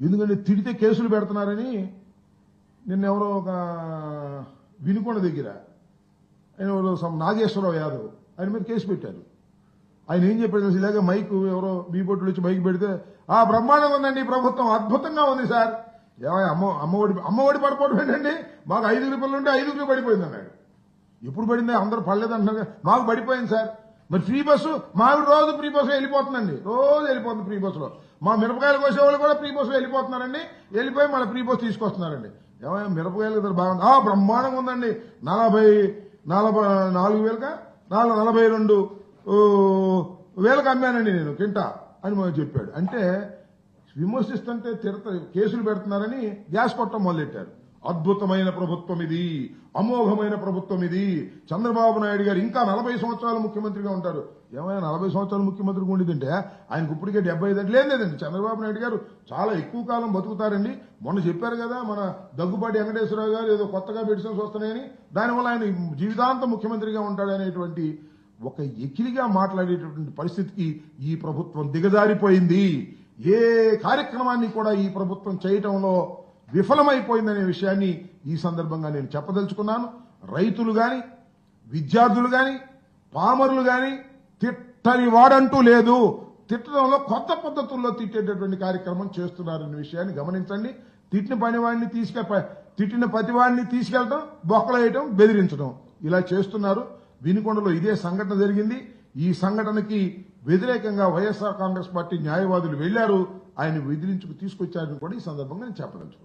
ఎందుకంటే తిడితే కేసులు పెడుతున్నారని నిన్న ఎవరో ఒక వినుకొండ దగ్గర ఆయన ఎవరో నాగేశ్వరరావు యాదవ్ ఆయన మీద కేసు పెట్టారు. ఆయన ఏం చెప్పాడు ఇలాగే మైక్ ఎవరో బీబొట్టులు వచ్చి మైక్ పెడితే బ్రహ్మాండంగా ఉందండి ప్రభుత్వం, అద్భుతంగా ఉంది సార్. అమ్మఒడి పడిపోవడం ఏంటండి, మాకు 5 రూపాయలు ఉంటే 5 పడిపోయింది అన్నాడు. ఎప్పుడు పడింది, అందరూ పడలేదు అంటున్నారు. మాకు పడిపోయింది సార్. మరి ఫ్రీ బస్సు మాకు రోజు ఫ్రీ బస్సు వెళ్ళిపోతుందండి, రోజు వెళ్ళిపోతుంది ఫ్రీ బస్సులో. మా మిరపకాయలు కోసేవాళ్ళు కూడా ఫ్రీ బస్సు వెళ్ళిపోతున్నారండి, వెళ్ళిపోయి మళ్ళీ ఫ్రీ బస్సు తీసుకొస్తున్నారండి. ఏమైనా మిరపకాయలు ఇద్దరు బాగుంది, బ్రహ్మాండంగా ఉందండి, 42,000కి అమ్మానండి నేను కింటా అని చెప్పాడు. అంటే విమర్శిస్తుంటే కేసులు పెడుతున్నారని గ్యాస్ కొట్టడం మొదలెట్టారు. అద్భుతమైన ప్రభుత్వం ఇది, అమోఘమైన ప్రభుత్వం ఇది. చంద్రబాబు నాయుడు గారు ఇంకా 40 సంవత్సరాలు ముఖ్యమంత్రిగా ఉంటారు. ఏమైనా 40 సంవత్సరాలు ముఖ్యమంత్రిగా ఉండేదంటే ఆయనకు ఇప్పటికే 75 లేదండి. చంద్రబాబు నాయుడు గారు చాలా ఎక్కువ కాలం బతుకుతారండి. మొన్న చెప్పారు కదా మన దగ్గుబాటి వెంకటేశ్వరరావు గారు ఏదో కొత్తగా మెడిసిన్స్ వస్తున్నాయని, దానివల్ల ఆయన జీవితాంతం ముఖ్యమంత్రిగా ఉంటాడనేటువంటి ఒక ఎకిలిగా మాట్లాడేటటువంటి పరిస్థితికి ఈ ప్రభుత్వం దిగజారిపోయింది. ఏ కార్యక్రమాన్ని కూడా ఈ ప్రభుత్వం చేయటంలో విఫలమైపోయిందనే విషయాన్ని ఈ సందర్భంగా నేను చెప్పదలుచుకున్నాను. రైతులు గాని, విద్యార్థులు గాని, పామరులు గాని తిట్టని వాడంటూ లేదు. తిట్టడంలో కొత్త పద్ధతుల్లో తిట్టేటటువంటి కార్యక్రమం చేస్తున్నారనే విషయాన్ని గమనించండి. తిట్టిన ప్రతివాడిని తీసుకెళ్లడం, బొక్కలేయటం, బెదిరించడం ఇలా చేస్తున్నారు. వినుకొండలో ఇదే సంఘటన జరిగింది. ఈ సంఘటనకి వ్యతిరేకంగా వైఎస్ఆర్ కాంగ్రెస్ పార్టీ న్యాయవాదులు వెళ్లారు, ఆయన బెదిరించుకు తీసుకొచ్చారని కూడా ఈ సందర్భంగా నేను చెప్పదలుచుకున్నాను.